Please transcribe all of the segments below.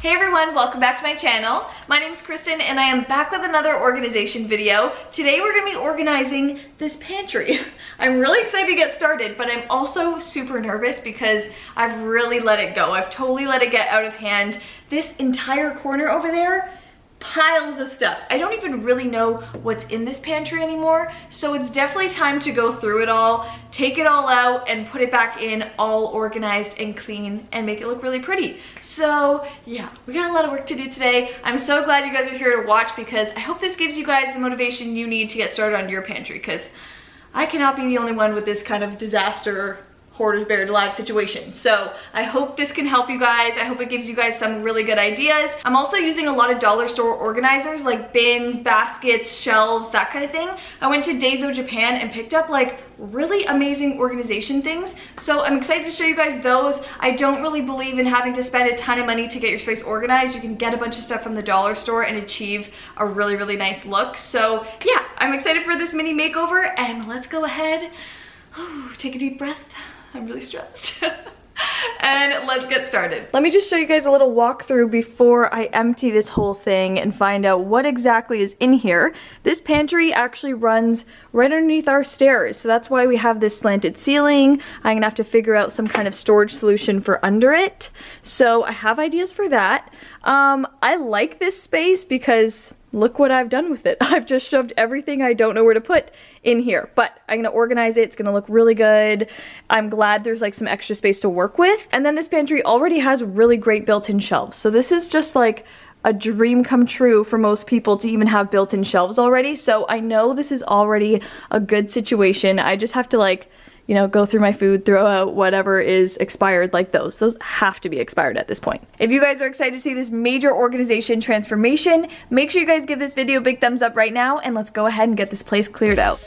Hey everyone, welcome back to my channel. My name is Kristen and I am back with another organization video. Today we're gonna be organizing this pantry. I'm really excited to get started, but I'm also super nervous because I've really let it go. I've totally let it get out of hand. This entire corner over there, piles of stuff. I don't even really know what's in this pantry anymore, so it's definitely time to go through it all, take it all out, and put it back in all organized and clean and make it look really pretty. So yeah, we got a lot of work to do today. I'm so glad you guys are here to watch because I hope this gives you guys the motivation you need to get started on your pantry, because I cannot be the only one with this kind of disaster hoarders buried alive situation. So I hope this can help you guys. I hope it gives you guys some really good ideas. I'm also using a lot of dollar store organizers like bins, baskets, shelves, that kind of thing. I went to Daiso Japan and picked up like really amazing organization things. So I'm excited to show you guys those. I don't really believe in having to spend a ton of money to get your space organized. You can get a bunch of stuff from the dollar store and achieve a really, really nice look. So yeah, I'm excited for this mini makeover, and let's go ahead, take a deep breath. I'm really stressed. And let's get started. Let me just show you guys a little walkthrough before I empty this whole thing and find out what exactly is in here. This pantry actually runs right underneath our stairs, so that's why we have this slanted ceiling. I'm gonna have to figure out some kind of storage solution for under it. So I have ideas for that. I like this space because look what I've done with it. I've just shoved everything I don't know where to put in here, but I'm gonna organize it. It's gonna look really good. I'm glad there's like some extra space to work with. And then this pantry already has really great built-in shelves. So this is just like a dream come true for most people to even have built-in shelves already. So I know this is already a good situation. I just have to like, you know, go through my food, throw out whatever is expired, like those. Those have to be expired at this point. If you guys are excited to see this major organization transformation, make sure you guys give this video a big thumbs up right now, and let's go ahead and get this place cleared out.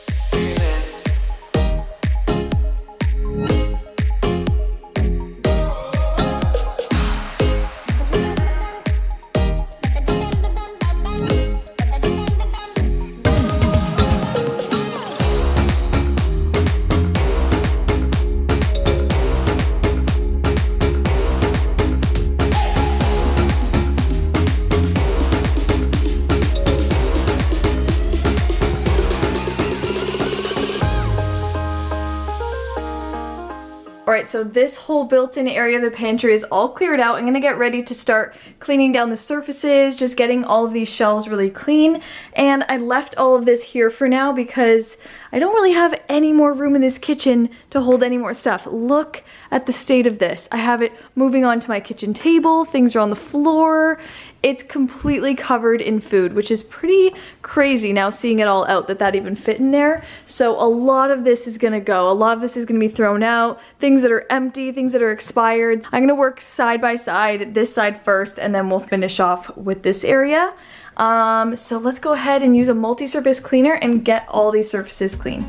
Alright, so this whole built-in area of the pantry is all cleared out. I'm gonna get ready to start cleaning down the surfaces, just getting all of these shelves really clean. And I left all of this here for now because I don't really have any more room in this kitchen to hold any more stuff. Look at the state of this. I have it moving onto my kitchen table, things are on the floor. It's completely covered in food, which is pretty crazy now seeing it all out that even fit in there. So a lot of this is gonna go. A lot of this is gonna be thrown out. Things that are empty, things that are expired. I'm gonna work side by side, this side first, and then we'll finish off with this area. So let's go ahead and use a multi-surface cleaner and get all these surfaces clean.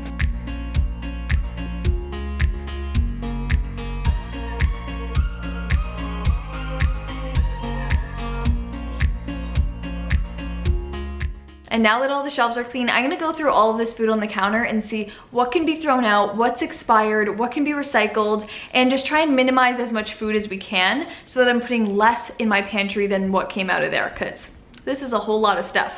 And now that all the shelves are clean, I'm gonna go through all of this food on the counter and see what can be thrown out, what's expired, what can be recycled, and just try and minimize as much food as we can so that I'm putting less in my pantry than what came out of there, because this is a whole lot of stuff.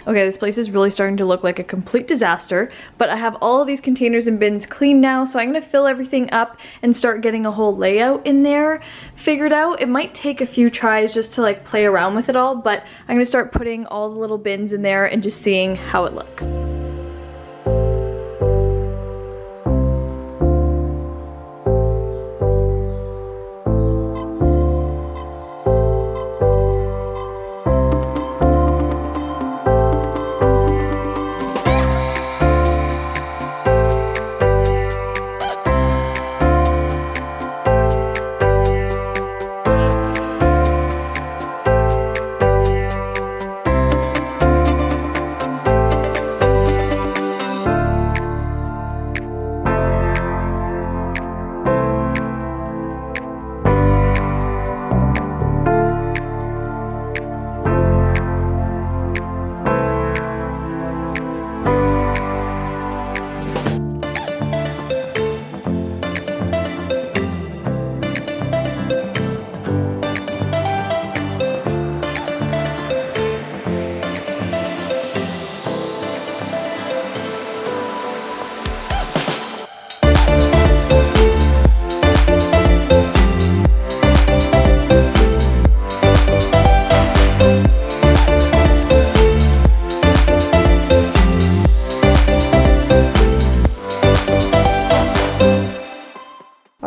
Okay, this place is really starting to look like a complete disaster, but I have all of these containers and bins clean now, so I'm gonna fill everything up and start getting a whole layout in there figured out. It might take a few tries just to like play around with it all, but I'm gonna start putting all the little bins in there and just seeing how it looks.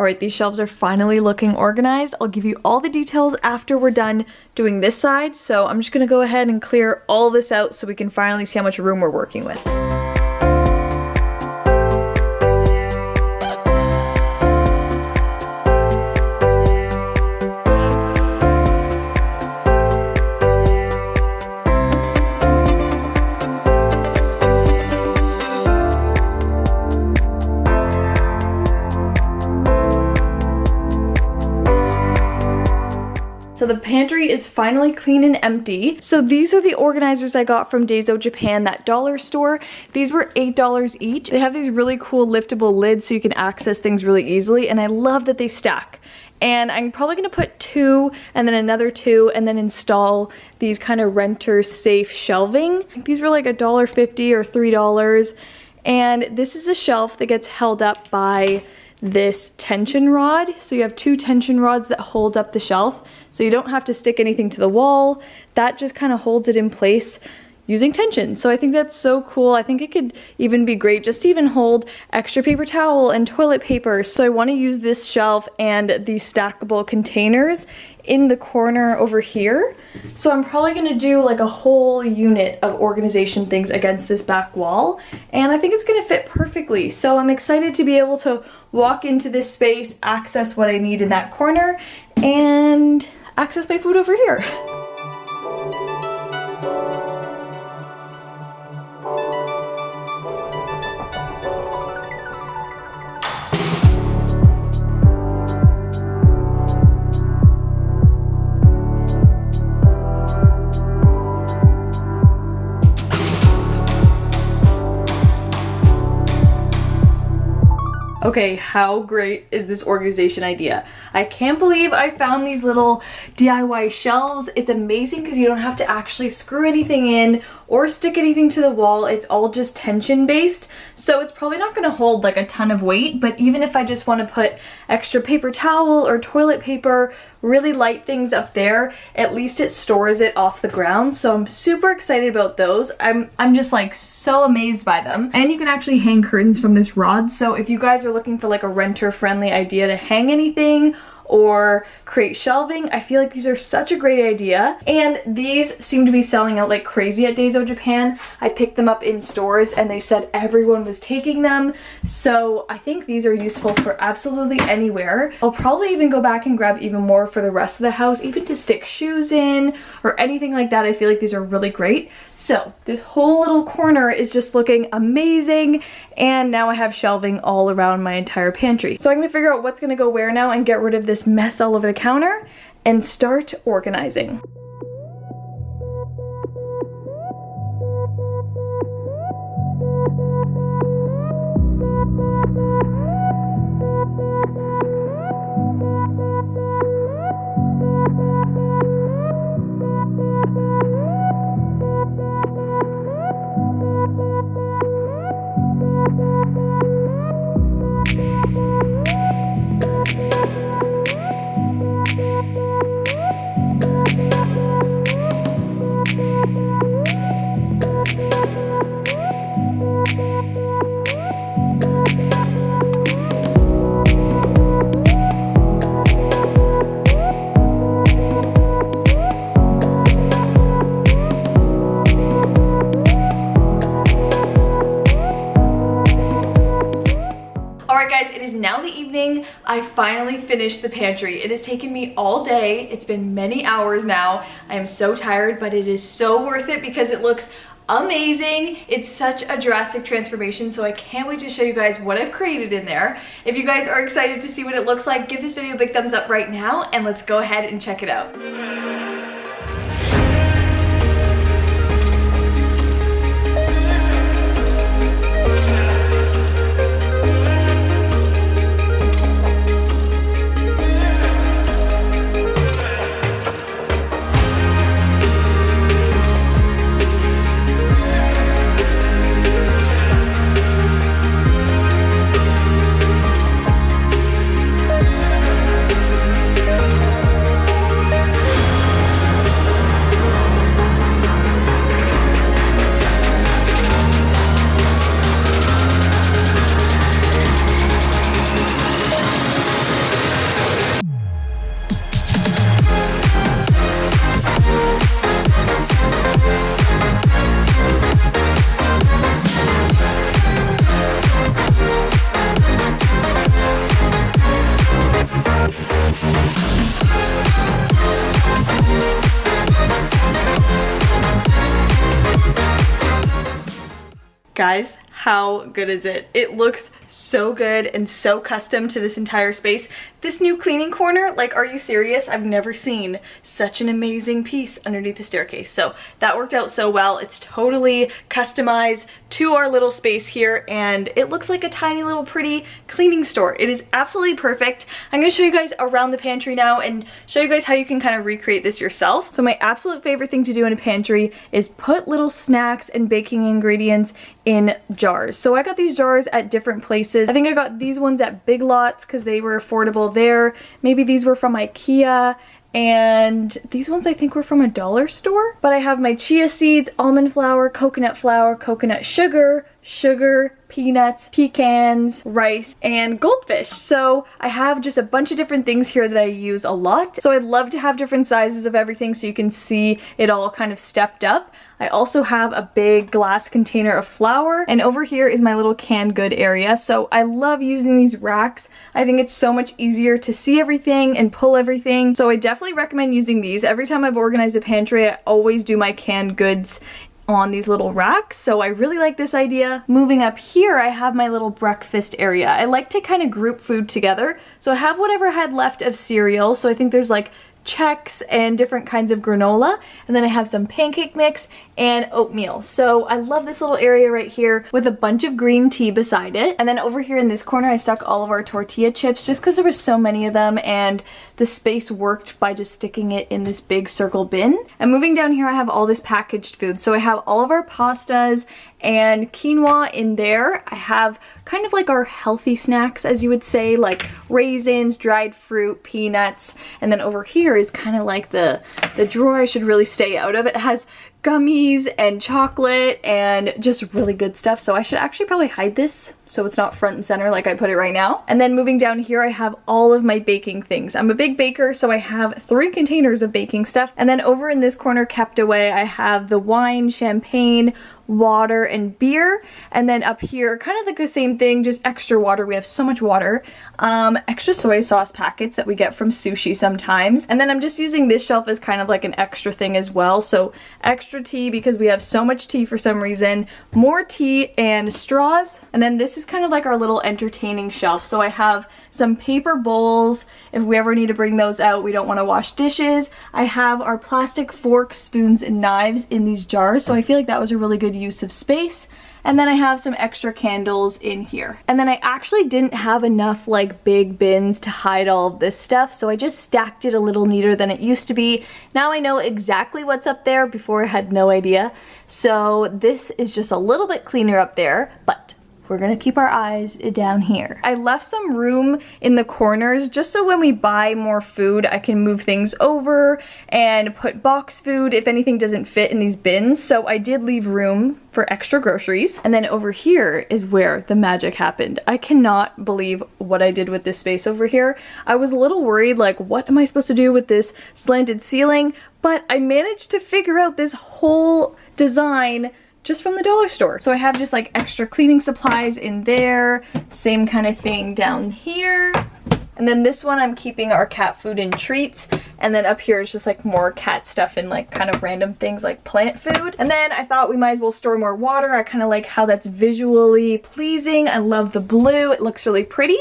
Alright, these shelves are finally looking organized. I'll give you all the details after we're done doing this side. So I'm just gonna go ahead and clear all this out so we can finally see how much room we're working with. So the pantry is finally clean and empty. So these are the organizers I got from Daiso Japan, that dollar store. These were $8 each. They have these really cool liftable lids so you can access things really easily, and I love that they stack. And I'm probably gonna put 2 and then another 2 and then install these kind of renter safe shelving. These were like $1.50 or $3. And this is a shelf that gets held up by this tension rod. So you have 2 tension rods that hold up the shelf. So you don't have to stick anything to the wall. That just kind of holds it in place using tension. So I think that's so cool. I think it could even be great just to even hold extra paper towel and toilet paper. So I want to use this shelf and these stackable containers in the corner over here. So I'm probably going to do like a whole unit of organization things against this back wall, and I think it's going to fit perfectly. So I'm excited to be able to walk into this space, access what I need in that corner, and access my food over here. Okay, how great is this organization idea? I can't believe I found these little DIY shelves. It's amazing because you don't have to actually screw anything in or stick anything to the wall. It's all just tension based. So it's probably not gonna hold like a ton of weight, but even if I just wanna put extra paper towel or toilet paper, really light things up there, at least it stores it off the ground. So I'm super excited about those. I'm just like so amazed by them. And you can actually hang curtains from this rod. So if you guys are looking for like a renter friendly idea to hang anything or create shelving, I feel like these are such a great idea. And these seem to be selling out like crazy at Daiso Japan. I picked them up in stores and they said everyone was taking them. So I think these are useful for absolutely anywhere. I'll probably even go back and grab even more for the rest of the house, even to stick shoes in or anything like that. I feel like these are really great. So this whole little corner is just looking amazing, and now I have shelving all around my entire pantry. So I'm gonna figure out what's gonna go where now and get rid of this mess all over the counter and start organizing. Now the evening, I finally finished the pantry. It has taken me all day. It's been many hours now. I am so tired, but it is so worth it because it looks amazing. It's such a drastic transformation, so I can't wait to show you guys what I've created in there. If you guys are excited to see what it looks like, give this video a big thumbs up right now, and let's go ahead and check it out. Guys, how good is it? It looks so good and so custom to this entire space. This new cleaning corner, like, are you serious? I've never seen such an amazing piece underneath the staircase. So that worked out so well. It's totally customized to our little space here, and it looks like a tiny little pretty cleaning store. It is absolutely perfect. I'm gonna show you guys around the pantry now and show you guys how you can kind of recreate this yourself. So my absolute favorite thing to do in a pantry is put little snacks and baking ingredients in jars. So I got these jars at different places. I think I got these ones at Big Lots because they were affordable there. Maybe these were from IKEA. And these ones I think were from a dollar store. But I have my chia seeds, almond flour, coconut sugar, peanuts, pecans, rice, and goldfish. So I have just a bunch of different things here that I use a lot. So I'd love to have different sizes of everything so you can see it all kind of stepped up. I also have a big glass container of flour, and over here is my little canned good area. So I love using these racks. I think it's so much easier to see everything and pull everything. So I definitely recommend using these. Every time I've organized a pantry, I always do my canned goods on these little racks, so I really like this idea. Moving up here, I have my little breakfast area. I like to kind of group food together, so I have whatever I had left of cereal. So I think there's like Chex and different kinds of granola, and then I have some pancake mix and oatmeal. So I love this little area right here with a bunch of green tea beside it. And then over here in this corner, I stuck all of our tortilla chips just because there was so many of them, and the space worked by just sticking it in this big circle bin. And moving down here, I have all this packaged food. So I have all of our pastas and quinoa in there. I have kind of like our healthy snacks, as you would say, like raisins, dried fruit, peanuts. And then over here is kind of like the drawer I should really stay out of. It has gummies and chocolate and just really good stuff. So I should actually probably hide this so it's not front and center like I put it right now. And then moving down here, I have all of my baking things. I'm a big baker, so I have 3 containers of baking stuff. And then over in this corner, kept away, I have the wine, champagne, water, and beer. And then up here, kind of like the same thing, just extra water. We have so much water. Extra soy sauce packets that we get from sushi sometimes. And then I'm just using this shelf as kind of like an extra thing as well. So extra tea because we have so much tea for some reason, more tea and straws. And then this is kind of like our little entertaining shelf. So I have some paper bowls if we ever need to bring those out. We don't want to wash dishes. I have our plastic forks, spoons, and knives in these jars. So I feel like that was a really good use of space. And then I have some extra candles in here. And then I actually didn't have enough like big bins to hide all of this stuff, so I just stacked it a little neater than it used to be. Now I know exactly what's up there. Before I had no idea. So this is just a little bit cleaner up there, but we're gonna keep our eyes down here. I left some room in the corners just so when we buy more food, I can move things over and put box food if anything doesn't fit in these bins. So I did leave room for extra groceries. And then over here is where the magic happened. I cannot believe what I did with this space over here. I was a little worried, like, what am I supposed to do with this slanted ceiling? But I managed to figure out this whole design just from the dollar store. So I have just like extra cleaning supplies in there, same kind of thing down here. And then this one, I'm keeping our cat food and treats. And then up here is just like more cat stuff and like kind of random things like plant food. And then I thought we might as well store more water. I kind of like how that's visually pleasing. I love the blue. It looks really pretty.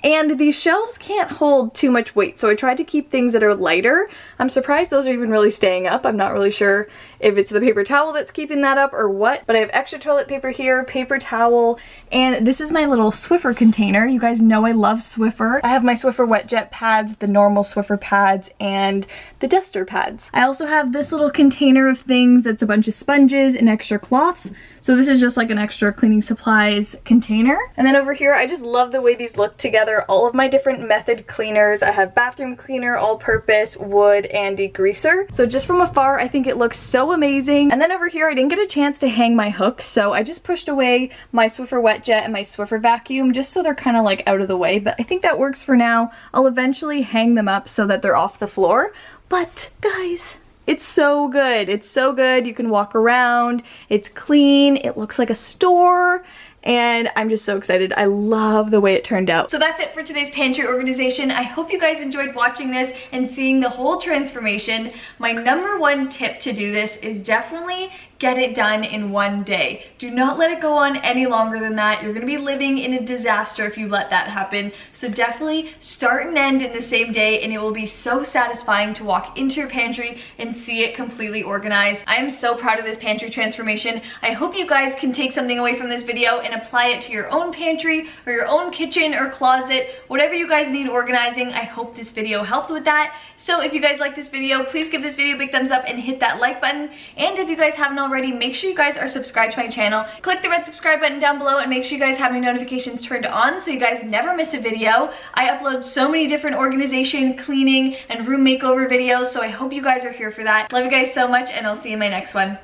And these shelves can't hold too much weight, so I tried to keep things that are lighter. I'm surprised those are even really staying up. I'm not really sure if it's the paper towel that's keeping that up or what, but I have extra toilet paper here, paper towel, and this is my little Swiffer container. You guys know I love Swiffer. I have my Swiffer wet jet pads, the normal Swiffer pads, and the duster pads. I also have this little container of things that's a bunch of sponges and extra cloths. So this is just like an extra cleaning supplies container. And then over here, I just love the way these look together. All of my different method cleaners. I have bathroom cleaner, all-purpose, wood, and degreaser. So just from afar, I think it looks so amazing. And then over here, I didn't get a chance to hang my hooks, so I just pushed away my Swiffer wet jet and my Swiffer vacuum just so they're kind of like out of the way. But I think that works for now. I'll eventually hang them up so that they're off the floor. But guys, it's so good. It's so good. You can walk around. It's clean. It looks like a store. And I'm just so excited. I love the way it turned out. So that's it for today's pantry organization. I hope you guys enjoyed watching this and seeing the whole transformation. My #1 tip to do this is definitely get it done in one day. Do not let it go on any longer than that. You're gonna be living in a disaster if you let that happen. So definitely start and end in the same day, and it will be so satisfying to walk into your pantry and see it completely organized. I am so proud of this pantry transformation. I hope you guys can take something away from this video and apply it to your own pantry or your own kitchen or closet, whatever you guys need organizing. I hope this video helped with that. So if you guys like this video, please give this video a big thumbs up and hit that like button. And if you guys haven't already, make sure you guys are subscribed to my channel. Click the red subscribe button down below and make sure you guys have my notifications turned on so you guys never miss a video. I upload so many different organization, cleaning, and room makeover videos, so I hope you guys are here for that. Love you guys so much, and I'll see you in my next one.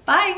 Bye!